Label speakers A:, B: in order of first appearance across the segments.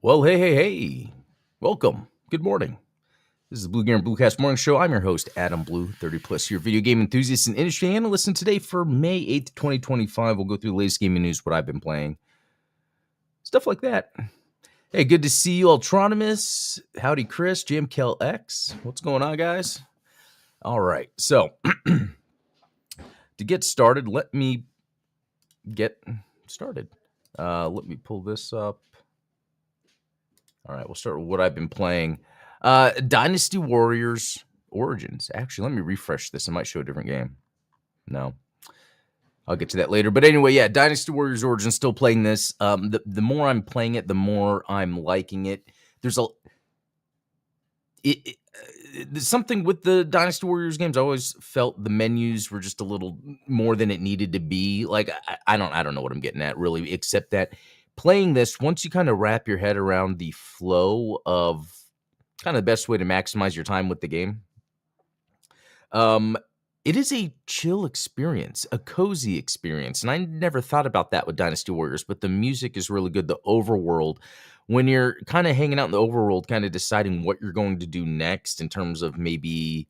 A: Well, hey. Welcome. Good morning. This is the Blue Gear and Bluecast Morning Show. I'm your host, Adam Blue, 30 plus year video game enthusiast and industry analyst. And today, for May 8th, 2025, we'll go through the latest gaming news, what I've been playing, stuff like that. Hey, good to see you, Ultronymous. Howdy, Chris, JamKel X. What's going on, guys? All right. So, to get started, let me get started. Let me pull this up. All right, we'll start with what I've been playing. Dynasty Warriors Origins. Actually, let me refresh this. I might show a different game. No. I'll get to that later. But anyway, yeah, Dynasty Warriors Origins, still playing this. The more I'm playing it, the more I'm liking it. There's there's something with the Dynasty Warriors games. I always felt the menus were just a little more than it needed to be. Like, I don't know what I'm getting at, really, except that playing this, once you kind of wrap your head around the flow of kind of the best way to maximize your time with the game, it is a chill experience, a cozy experience. And I never thought about that with Dynasty Warriors, but the music is really good. The overworld, when you're kind of hanging out in the overworld, kind of deciding what you're going to do next in terms of maybe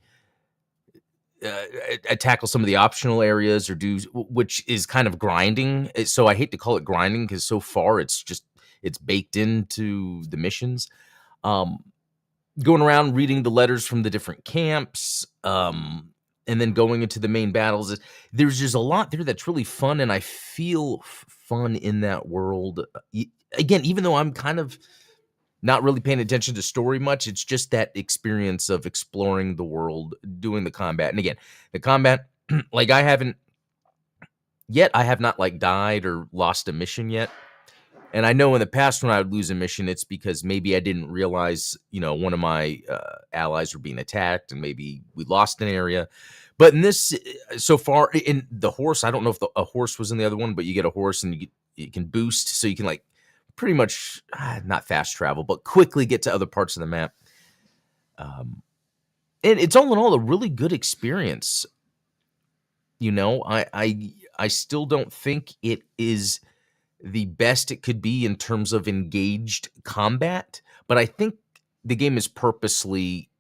A: tackle some of the optional areas or do, which is kind of grinding. So I hate to call it grinding because so far it's baked into the missions. Going around reading the letters from the different camps, and then going into the main battles. There's just a lot there that's really fun, and I feel fun in that world. Again, even though I'm kind of not really paying attention to story much, it's just that experience of exploring the world, doing the combat. And again, the combat, like I have not like died or lost a mission yet. And I know in the past when I would lose a mission, it's because maybe I didn't realize, one of my allies were being attacked and maybe we lost an area. But in this, so far, in the horse, I don't know if a horse was in the other one, but you get a horse and you can boost. So you can like pretty much not fast travel, but quickly get to other parts of the map. And it's all in all a really good experience. I still don't think it is the best it could be in terms of engaged combat, but I think the game is purposely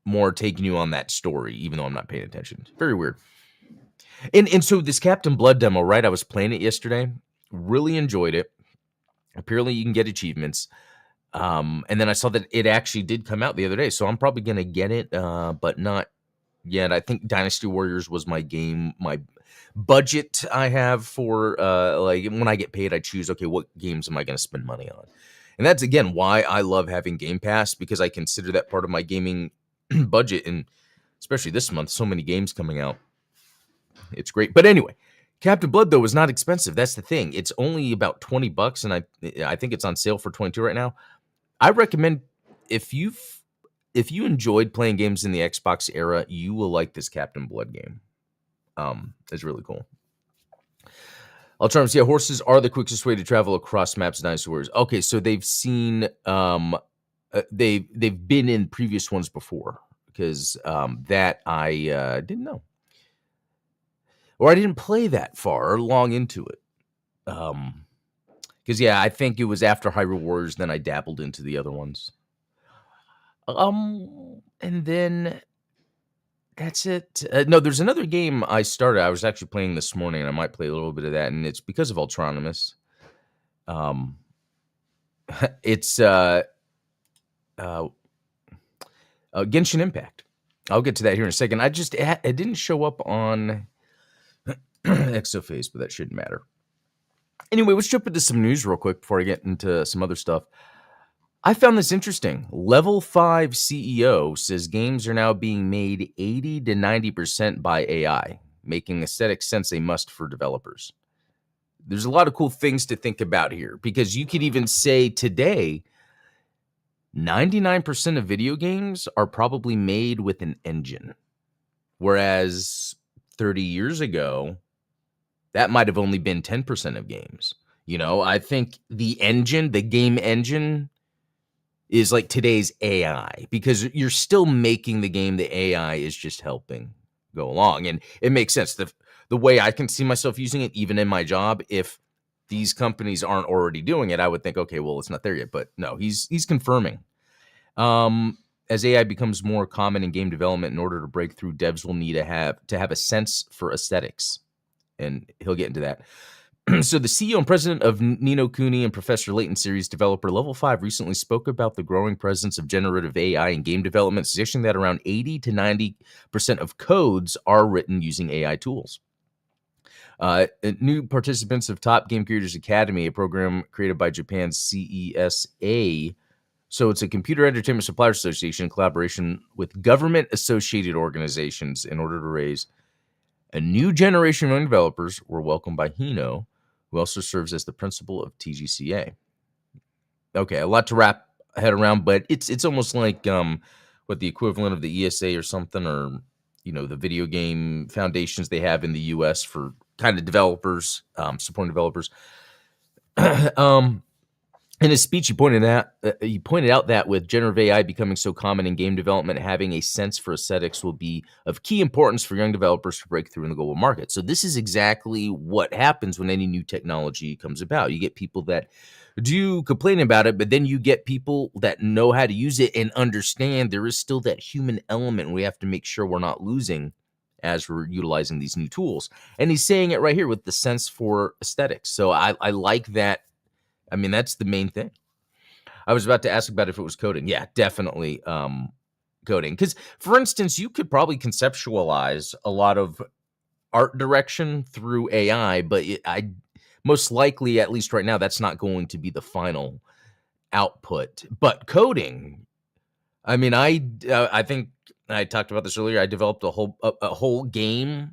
A: more taking you on that story, even though I'm not paying attention. Very weird. And so this Captain Blood demo, right? I was playing it yesterday, really enjoyed it. Apparently you can get achievements. And then I saw that it actually did come out the other day, so I'm probably going to get it, but not yet. I think Dynasty Warriors was my game, my budget I have for, like when I get paid, I choose, okay, what games am I going to spend money on? And that's, again, why I love having Game Pass, because I consider that part of my gaming budget, and especially this month, so many games coming out. It's great. But anyway, Captain Blood, though, is not expensive. That's the thing. It's only about $20, and I think it's on sale for $22 right now. I recommend if you enjoyed playing games in the Xbox era, you will like this Captain Blood game. It's really cool. Alternatively, yeah, horses are the quickest way to travel across maps and Dynasty Warriors. Okay, so they've seen they've been in previous ones before, because that I didn't know, or I didn't play that far or long into it. Because I think it was after Hyrule Warriors, then I dabbled into the other ones. And then that's it. No, there's another game I started. I was actually playing this morning, and I might play a little bit of that, and it's because of Ultronymous. It's Genshin Impact. I'll get to that here in a second. It didn't show up on Exophase, but that shouldn't matter. Anyway, let's jump into some news real quick before I get into some other stuff. I found this interesting. Level-5 CEO says games are now being made 80 to 90% by AI, making aesthetic sense a must for developers. There's a lot of cool things to think about here, because you could even say today, 99% of video games are probably made with an engine, whereas 30 years ago, that might have only been 10% of games. I think the game engine, is like today's AI, because you're still making the game. The AI is just helping go along, and it makes sense. The way I can see myself using it, even in my job, if these companies aren't already doing it, I would think, okay, well, it's not there yet. But no, he's confirming. As AI becomes more common in game development, in order to break through, devs will need to have a sense for aesthetics, and he'll get into that. So the CEO and president of Nino Kuni and Professor Layton series developer Level-5 recently spoke about the growing presence of generative AI in game development, suggesting that around 80 to 90% of codes are written using AI tools. New participants of Top Game Creators Academy, a program created by Japan's CESA. So it's a Computer Entertainment Suppliers Association in collaboration with government-associated organizations in order to raise a new generation of young developers, were welcomed by Hino, who also serves as the principal of TGCA. Okay, a lot to wrap head around, but it's almost like what the equivalent of the ESA or something, or the video game foundations they have in the US for kind of developers, supporting developers. In his speech, he pointed out that with generative AI becoming so common in game development, having a sense for aesthetics will be of key importance for young developers to break through in the global market. So this is exactly what happens when any new technology comes about. You get people that do complain about it, but then you get people that know how to use it and understand there is still that human element. We have to make sure we're not losing as we're utilizing these new tools. And he's saying it right here with the sense for aesthetics. So I like that. I mean, that's the main thing. I was about to ask about if it was coding. Yeah, definitely coding. Because, for instance, you could probably conceptualize a lot of art direction through AI, but I most likely, at least right now, that's not going to be the final output. But coding, I mean, I think I talked about this earlier. I developed a whole game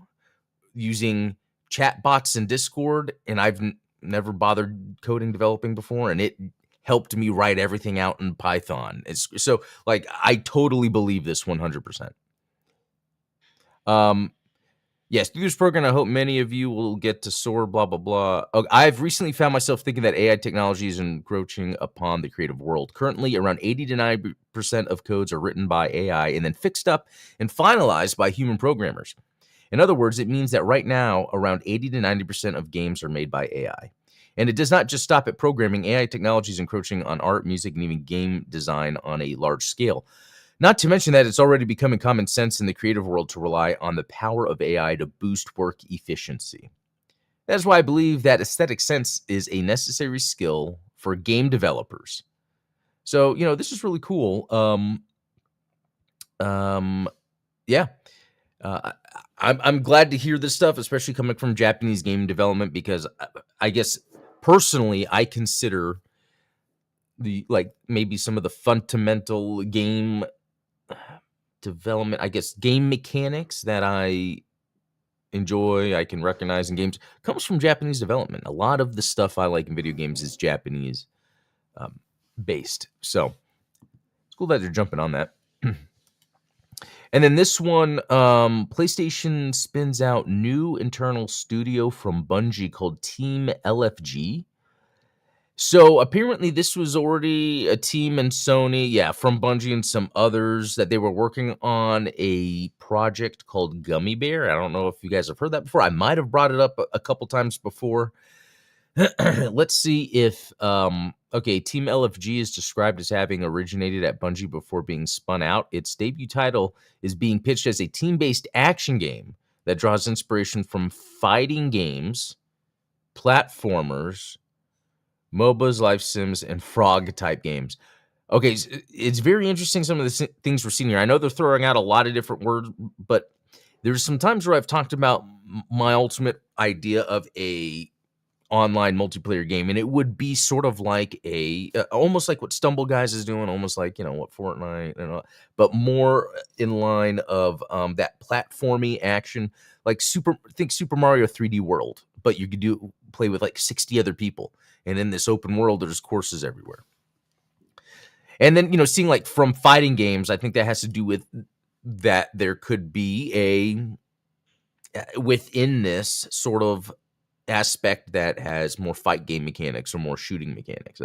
A: using chatbots in Discord, and I've never bothered coding developing before, and it helped me write everything out in Python. So like I totally believe this 100%. Yes, through this program, I hope many of you will get to soar, blah, blah, blah. I've recently found myself thinking that AI technology is encroaching upon the creative world. Currently, around 80 to 90% of codes are written by AI and then fixed up and finalized by human programmers. In other words, it means that right now, around 80 to 90% of games are made by AI. And it does not just stop at programming. AI technology is encroaching on art, music, and even game design on a large scale. Not to mention that it's already becoming common sense in the creative world to rely on the power of AI to boost work efficiency. That's why I believe that aesthetic sense is a necessary skill for game developers. So, this is really cool. Yeah. I'm glad to hear this stuff, especially coming from Japanese game development, because I guess personally I consider maybe some of the fundamental game development, I guess game mechanics that I enjoy, I can recognize in games, comes from Japanese development. A lot of the stuff I like in video games is Japanese based. So it's cool that they're jumping on that. And then this one, PlayStation spins out new internal studio from Bungie called Team LFG. So apparently this was already a team in Sony, from Bungie and some others, that they were working on a project called Gummy Bear. I don't know if you guys have heard that before. I might have brought it up a couple times before. Let's see if Team LFG is described as having originated at Bungie before being spun out. Its debut title is being pitched as a team-based action game that draws inspiration from fighting games, platformers, MOBAs, life sims, and frog type games. Okay, it's very interesting some of the things we're seeing here. I know they're throwing out a lot of different words, but there's some times where I've talked about my ultimate idea of a online multiplayer game, and it would be sort of like almost like what Stumble Guys is doing, almost like what Fortnite but more in line of that platformy action, like Super Mario 3D World, but you could play with like 60 other people, and in this open world there's courses everywhere. And then seeing like from fighting games, I think that has to do with that there could be within this sort of aspect that has more fight game mechanics or more shooting mechanics.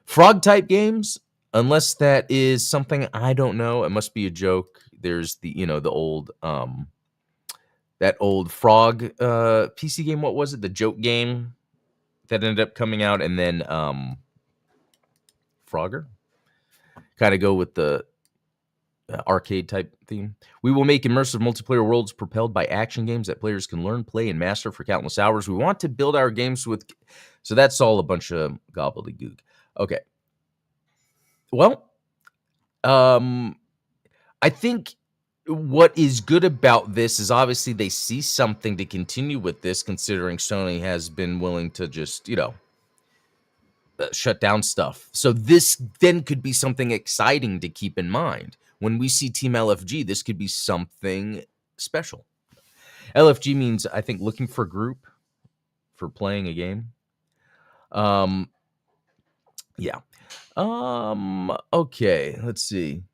A: Frog type games, unless that is something I don't know, it must be a joke. There's the the old that old frog PC game. What was it? The joke game. that ended up coming out, and then Frogger. Kind of go with the arcade type theme. We will make immersive multiplayer worlds propelled by action games that players can learn, play, and master for countless hours. We want to build our games with. So that's all a bunch of gobbledygook. Okay. Well, I think what is good about this is obviously they see something to continue with this, considering Sony has been willing to just, shut down stuff. So this then could be something exciting to keep in mind. When we see Team LFG, this could be something special. LFG means, I think, looking for a group for playing a game. Yeah. Okay, let's see.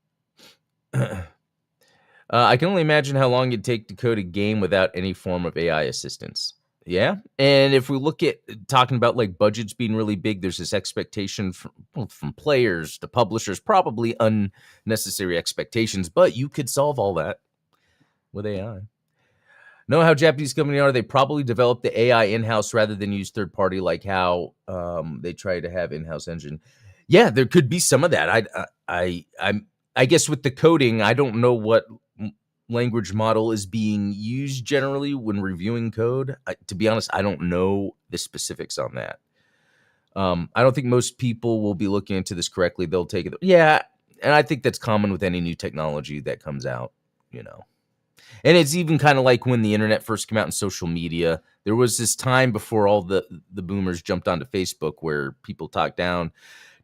A: I can only imagine how long it'd take to code a game without any form of AI assistance. Yeah. And if we look at talking about like budgets being really big, there's this expectation from players to publishers, probably unnecessary expectations, but you could solve all that with AI. Know how Japanese company are? They probably develop the AI in-house rather than use third party, like how they try to have in-house engine. Yeah, there could be some of that. I guess with the coding, I don't know what language model is being used generally when reviewing code. To be honest, I don't know the specifics on that. I don't think most people will be looking into this correctly. They'll take it. Yeah, and I think that's common with any new technology that comes out, And it's even kind of like when the internet first came out in social media. There was this time before all the boomers jumped onto Facebook where people talked down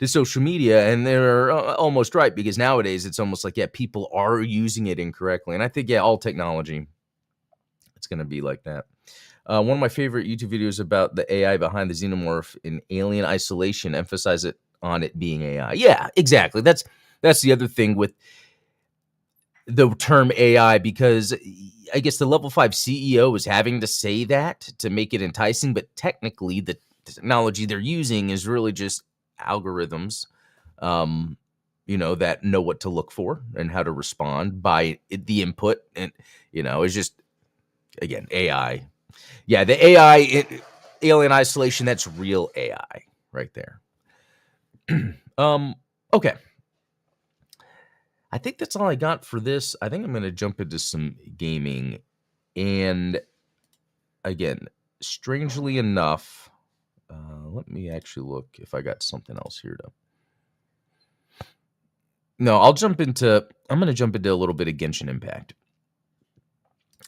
A: to social media, and they're almost right, because nowadays it's almost like, yeah, people are using it incorrectly. And I think, yeah, all technology, it's going to be like that. One of my favorite YouTube videos about the AI behind the xenomorph in Alien Isolation emphasize it on it being AI. Yeah, exactly. That's the other thing with the term AI, because I guess the Level-5 CEO is having to say that to make it enticing, but technically the technology they're using is really just algorithms, that know what to look for and how to respond by the input. And, it's just, again, AI. Yeah, the AI, Alien Isolation, that's real AI right there. Okay. I think that's all I got for this. I think I'm going to jump into some gaming. And again, strangely enough, let me actually look if I got something else here to. No, I'm going to jump into a little bit of Genshin Impact.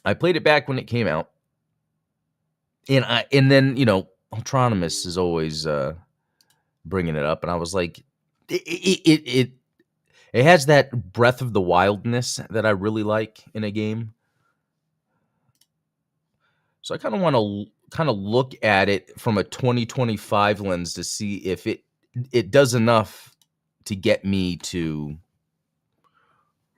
A: I played it back when it came out. And then, Autonomous is always bringing it up. And I was like, it has that Breath of the Wildness that I really like in a game. So I kind of want to look at it from a 2025 lens to see if it does enough to get me to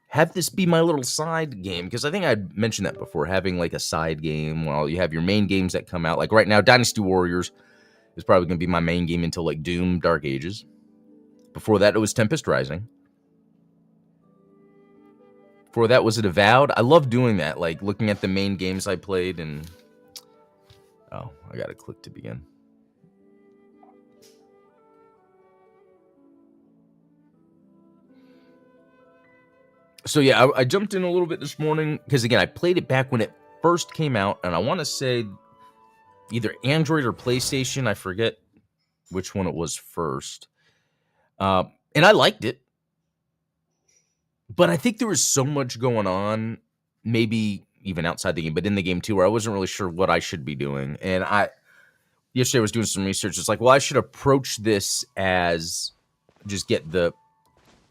A: have this be my little side game. Because I think I'd mentioned that before, having like a side game while you have your main games that come out. Like right now, Dynasty Warriors is probably going to be my main game until like Doom Dark Ages. Before that, it was Tempest Rising. Before that, was it Avowed? I love doing that, like looking at the main games I played and... Oh, I got to click to begin. So yeah, I jumped in a little bit this morning because, again, I played it back when it first came out, and I want to say either Android or PlayStation. I forget which one it was first. And I liked it. But I think there was so much going on, maybe even outside the game, but in the game too, where I wasn't really sure what I should be doing. And yesterday I was doing some research. It's like, well, I should approach this as just get the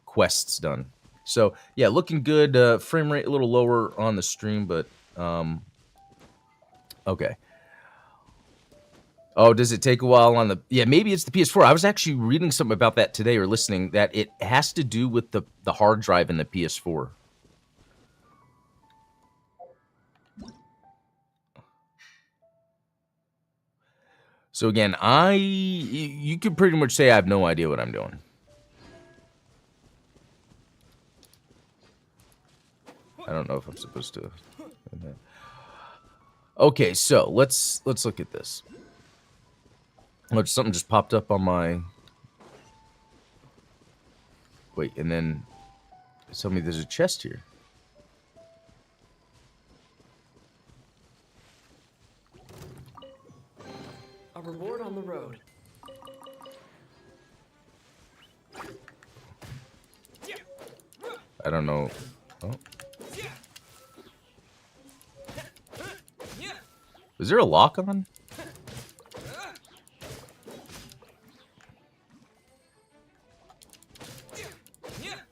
A: quests done. So yeah, looking good. Frame rate a little lower on the stream, but okay. Oh, does it take a while on the... Yeah, maybe it's the PS4. I was actually reading something about that today, or listening, that it has to do with the hard drive in the PS4. So again, you could pretty much say I have no idea what I'm doing. I don't know if I'm supposed to. Okay, so let's look at this. Oh, something just popped up on my... Wait, and then... Tell me there's a chest here.
B: A reward on the road.
A: I don't know. Oh. Is there a lock on?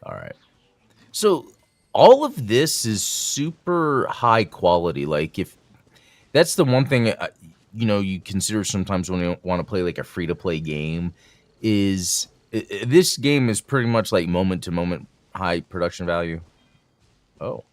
A: All right. So all of this is super high quality. Like if that's the one thing you consider sometimes when you want to play like a free to play game is this game is pretty much like moment to moment high production value. Oh.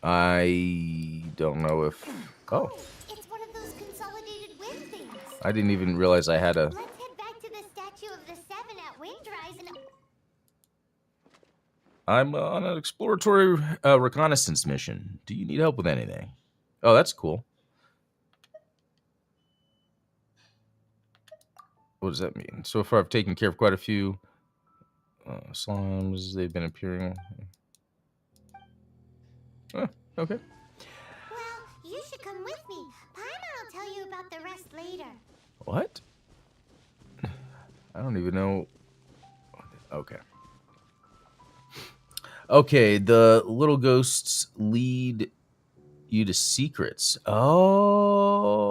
A: I don't know if... Oh.
C: It's one of those consolidated wind things.
A: I didn't even realize I had a...
C: Let's head back to the statue of the Seven at Windrise and...
A: I'm on an exploratory reconnaissance mission. Do you need help with anything? Oh, that's cool. What does that mean? So far, I've taken care of quite a few slimes. They've been appearing. Oh, okay.
C: Well, you should come with me. Paimon will tell you about the rest later.
A: What? I don't even know. Okay. Okay, the little ghosts lead you to secrets. Oh,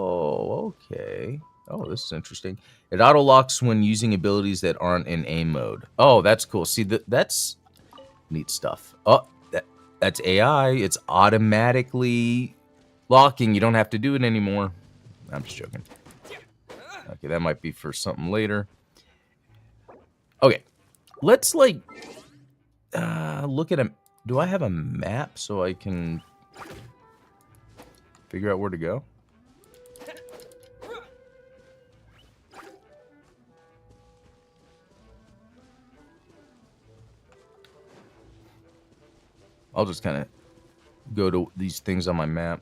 A: okay. Oh, this is interesting. It auto-locks when using abilities that aren't in aim mode. Oh, that's cool. See, that's neat stuff. Oh, that's AI. It's automatically locking. You don't have to do it anymore. I'm just joking. Okay, that might be for something later. Okay, let's like look at a... Do I have a map so I can figure out where to go? I'll just kind of go to these things on my map.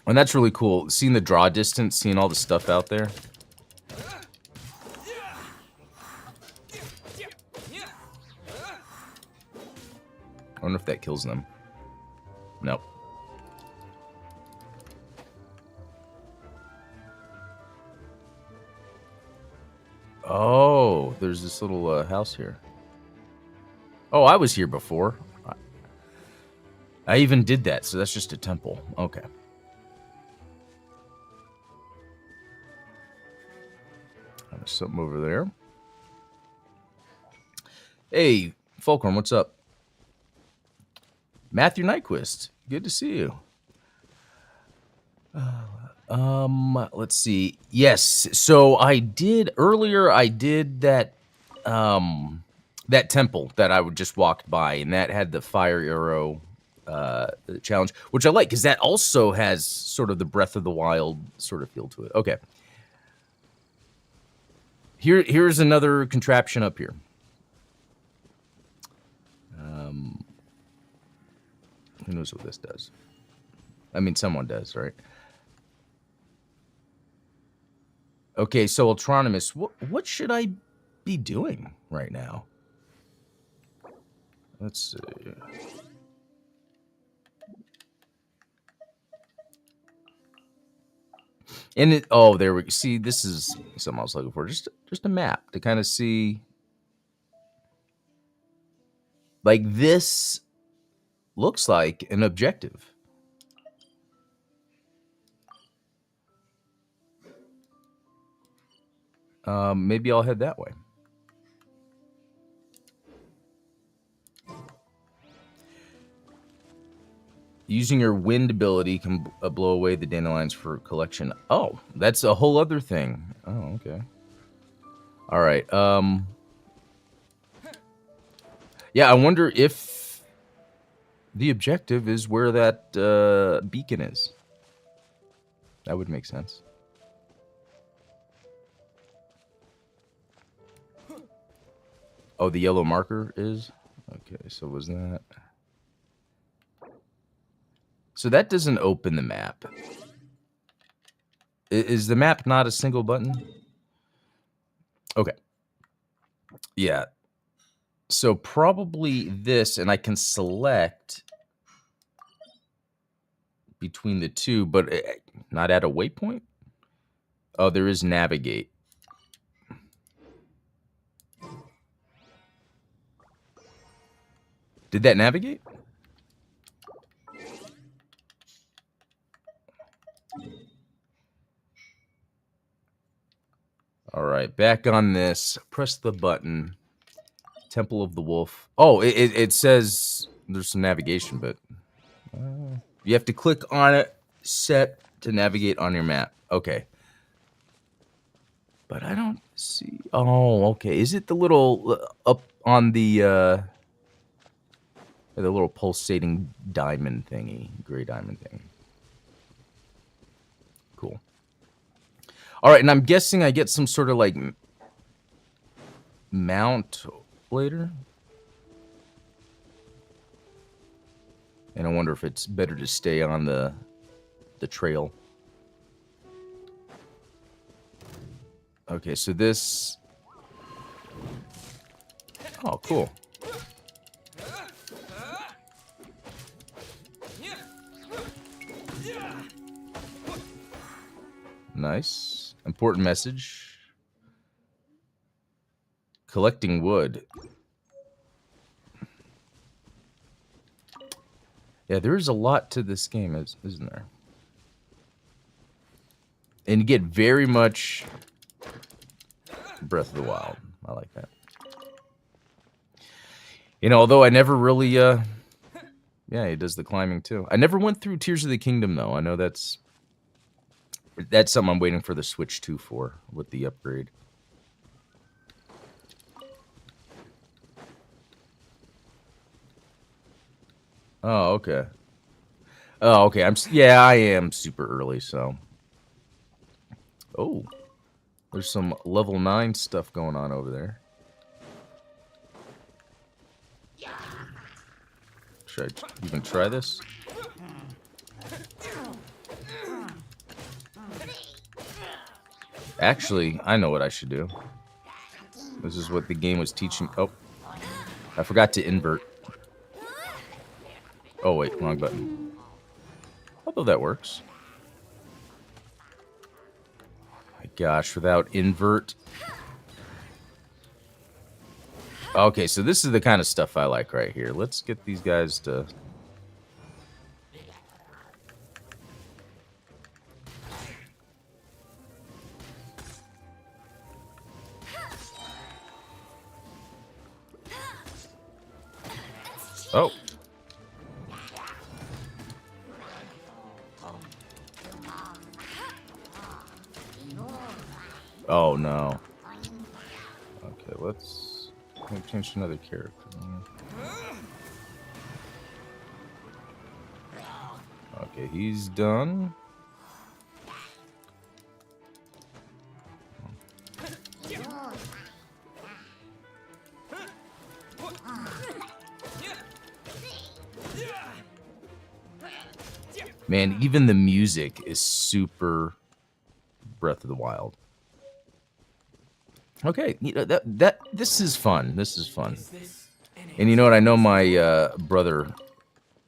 A: And that's really cool. Seeing the draw distance, seeing all the stuff out there. I wonder if that kills them. Nope. Oh, there's this little house here. Oh, I was here before. I even did that, so that's just a temple. Okay. There's something over there. Hey, Fulcrum, what's up? Matthew Nyquist, good to see you. Let's see. Yes, so I did earlier. I did that, that temple that I would just walked by, and that had the fire arrow challenge, which I like because that also has sort of the Breath of the Wild sort of feel to it. Okay. Here's another contraption up here. Who knows what this does? I mean, someone does, right? Okay, so Autonomous, what should I be doing right now? Let's see. And it, oh, there we see. This is something I was looking for. Just a map to kind of see. Like this looks like an objective. Maybe I'll head that way. Using your wind ability can blow away the dandelions for collection. Oh, that's a whole other thing. Oh, okay. All right. Yeah, I wonder if the objective is where that beacon is. That would make sense. Oh, the yellow marker is? Okay, so was that... So that doesn't open the map. Is the map not a single button? Okay. Yeah. So probably this, and I can select between the two, but not at a waypoint? Oh, there is navigate. Did that navigate? All right, back on this. Press the button. Temple of the Wolf. Oh, it says there's some navigation, but you have to click on it, set to navigate on your map. Okay. But I don't see... Oh, okay. Is it the little up on the little pulsating diamond thingy, gray diamond thing? Cool. All right, and I'm guessing I get some sort of like mount later. And I wonder if it's better to stay on the trail. Okay, so this... Oh, cool. Nice. Important message. Collecting wood. Yeah, there is a lot to this game, isn't there? And you get very much Breath of the Wild. I like that. You know, although I never really, yeah, he does the climbing too. I never went through Tears of the Kingdom, though. I know that's something I'm waiting for the Switch 2 for, with the upgrade. Oh, okay. Oh, okay. Yeah, I am super early, so. Oh, there's some level 9 stuff going on over there. Should I even try this? Actually, I know what I should do. This is what the game was teaching. Oh, I forgot to invert. Oh, wait, wrong button. Although that works. My gosh, without invert. Okay, so this is the kind of stuff I like right here. Let's get these guys to... Oh. Oh, no. Okay, let's change to another character. Okay, he's done. Man, even the music is super Breath of the Wild. Okay, you know, this is fun. This is fun. And you know what? I know my brother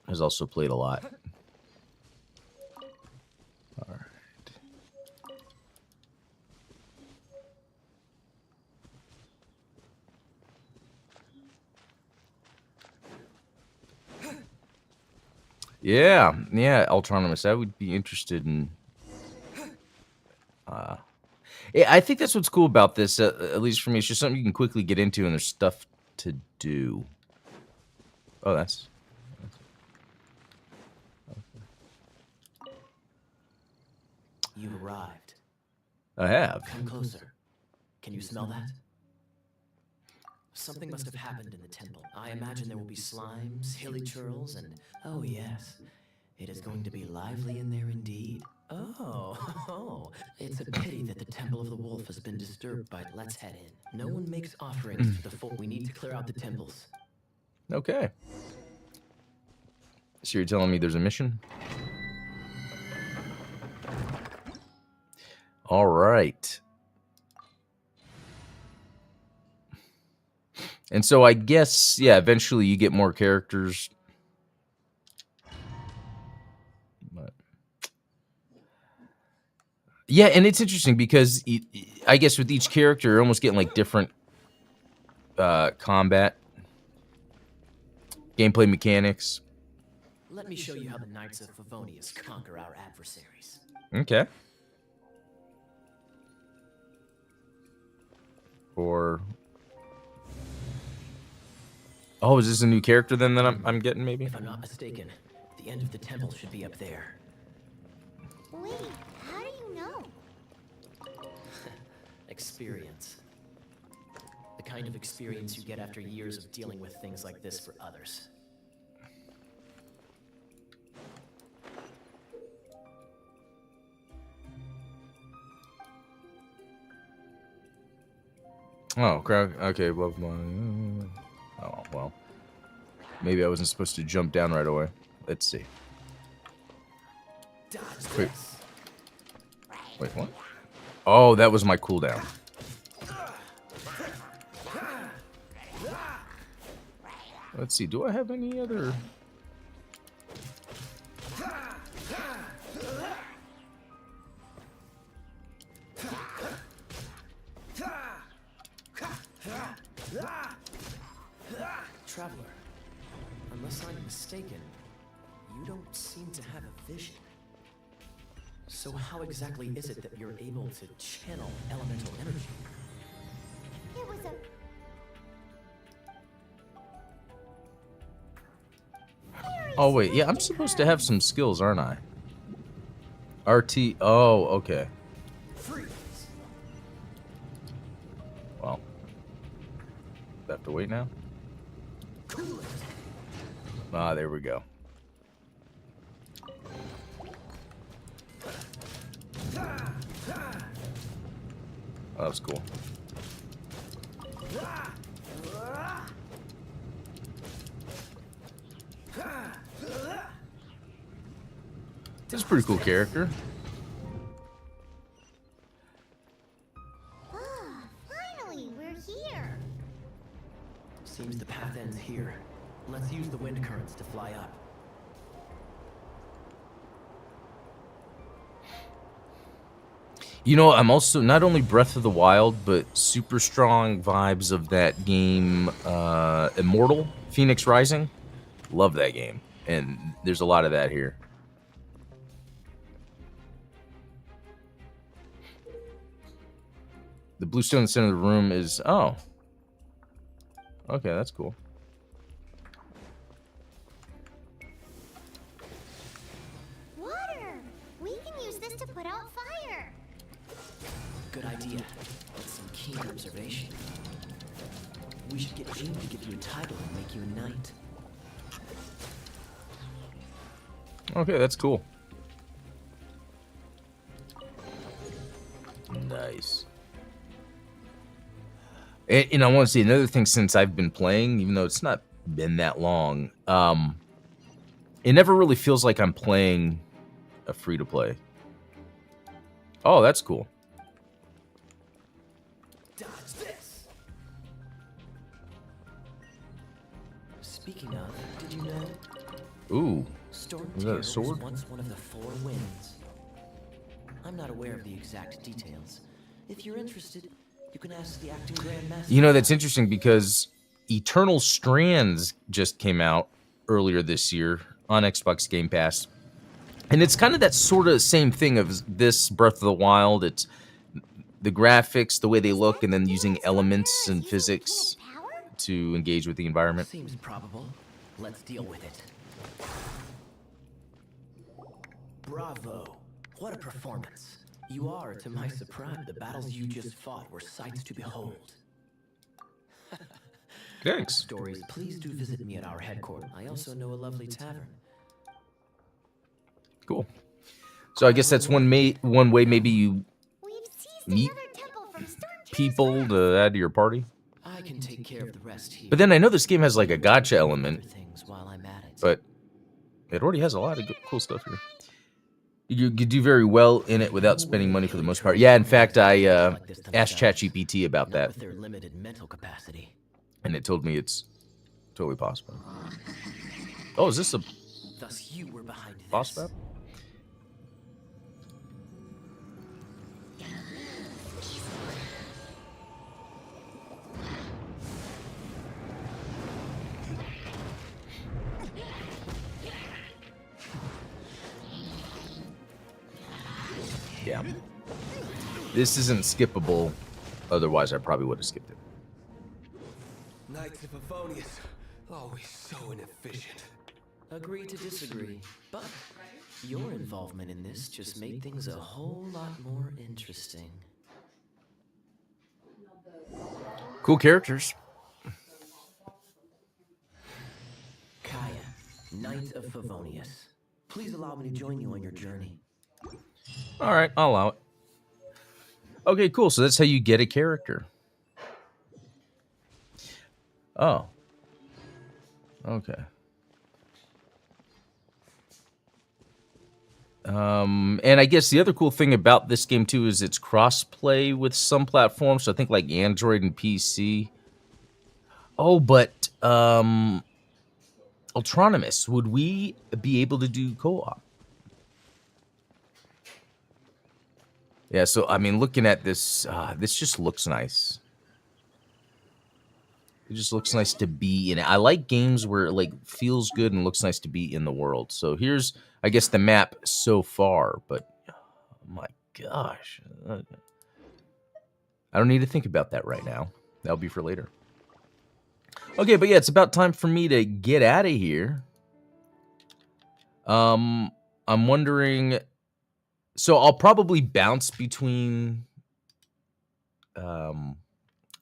A: has also played a lot. All right. Yeah, Autonomous. I would be interested in. Yeah, I think that's what's cool about this. At least for me, it's just something you can quickly get into, and there's stuff to do. Oh, that's.
B: You've arrived.
A: I have.
B: Come closer. Can you smell that? Something must have happened in the temple. I imagine there will be slimes, hilly churls, and... Oh yes, it is going to be lively in there indeed. Oh, it's a pity that the Temple of the Wolf has been disturbed by. Let's head in. No one makes offerings to the folk. We need to clear out the temples.
A: Okay. So you're telling me there's a mission? All right. And so I guess, yeah, eventually you get more characters. But yeah, and it's interesting because I guess with each character, you're almost getting like different combat, gameplay mechanics.
B: Let me show you how the Knights of Favonius conquer our adversaries.
A: Okay. Or oh, is this a new character then that I'm getting maybe?
B: If I'm not mistaken, the end of the temple should be up there.
C: Wait, how do you know?
B: Experience. The kind of experience you get after years of dealing with things like this for others.
A: Oh, crap. Okay, well, oh, well. Maybe I wasn't supposed to jump down right away. Let's see. Wait. Wait, what? Oh, that was my cooldown. Let's see. Do I have any other...
B: Traveler, unless I'm mistaken, you don't seem to have a vision. So how exactly is it that you're able to channel elemental energy?
C: It was a...
A: Oh, wait. Yeah, I'm supposed to have some skills, aren't I? RT... Oh, okay.
B: Freeze!
A: Well. Do I have to wait now?
B: Cool it!
A: Ah, there we go. Oh, that was cool. This is a pretty cool character.
C: Finally, we're here.
B: Seems the path ends here. Let's use the wind currents to fly up.
A: You know, I'm also not only Breath of the Wild, but super strong vibes of that game, Immortal, Phoenix Rising. Love that game. And there's a lot of that here. The blue stone in the center of the room is... Oh. Okay, that's cool.
C: Water! We can use this to put out fire.
B: Good idea. That's some keen observation. We should get Jean to give you a title and make you a knight.
A: Okay, that's cool. Nice. And I want to say another thing since I've been playing, even though it's not been that long, it never really feels like I'm playing a free-to-play. Oh, that's cool.
B: Dodge this! Speaking of, did you know?
A: Ooh.
B: Storm
A: Is that a
B: Terror
A: sword?
B: was once one of the four winds. I'm not aware of the exact details. If you're interested, you can ask the acting grandmaster.
A: You know, that's interesting because Eternal Strands just came out earlier this year on Xbox Game Pass. And it's kind of that sort of same thing of this Breath of the Wild. It's the graphics, the way they look, and then using elements and physics
C: Power?
A: to engage with the environment.
B: Seems probable. Let's deal with it. Bravo! What a performance. You are, to my surprise, the battles you just fought were sights to behold.
A: Thanks.
B: Stories, please do visit me at our headquarters. I also know a lovely tavern.
A: Cool. So I guess that's one way maybe you
C: We've seized
A: meet
C: another temple from Stormtrooper's
A: people
C: grasp.
A: to add to your party.
B: I can take care of the rest here.
A: But then I know this game has like a gotcha
B: Other
A: element,
B: things while I'm at it.
A: but it already has a lot of cool stuff here. You do very well in it without spending money for the most part. Yeah, in fact, I asked ChatGPT about that,
B: With their limited mental capacity.
A: and it told me it's totally possible. Oh, is this a
B: Thus you were behind this.
A: boss battle? Yeah. This isn't skippable. Otherwise, I probably would have skipped it.
D: Knights of Favonius, always so inefficient.
B: Agree to disagree, but your involvement in this just made things a whole lot more interesting.
A: Cool characters.
B: Kaya, Knight of Favonius. Please allow me to join you on your journey.
A: All right, I'll allow it. Okay, cool. So that's how you get a character. Oh. Okay. And I guess the other cool thing about this game too is it's cross-play with some platforms. So I think like Android and PC. Oh, but Autonomous, would we be able to do co-op? Yeah, so I mean, looking at this, this just looks nice. It just looks nice to be in it. I like games where it like feels good and looks nice to be in the world. So here's, I guess, the map so far. But oh my gosh, I don't need to think about that right now. That'll be for later. Okay, but yeah, it's about time for me to get out of here. I'm wondering. So I'll probably bounce between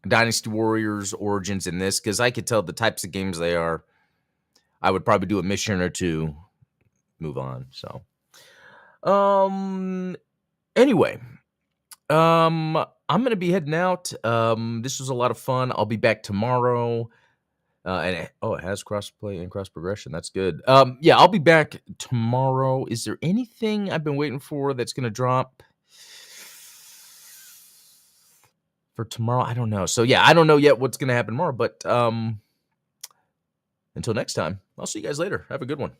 A: Dynasty Warriors, Origins, and this, because I could tell the types of games they are. I would probably do a mission or two, move on. So, anyway, I'm gonna be heading out. This was a lot of fun. I'll be back tomorrow. It has crossplay and cross progression. That's good. Yeah, I'll be back tomorrow. Is there anything I've been waiting for that's gonna drop for tomorrow? I don't know. So yeah, I don't know yet what's gonna happen tomorrow. But until next time, I'll see you guys later. Have a good one.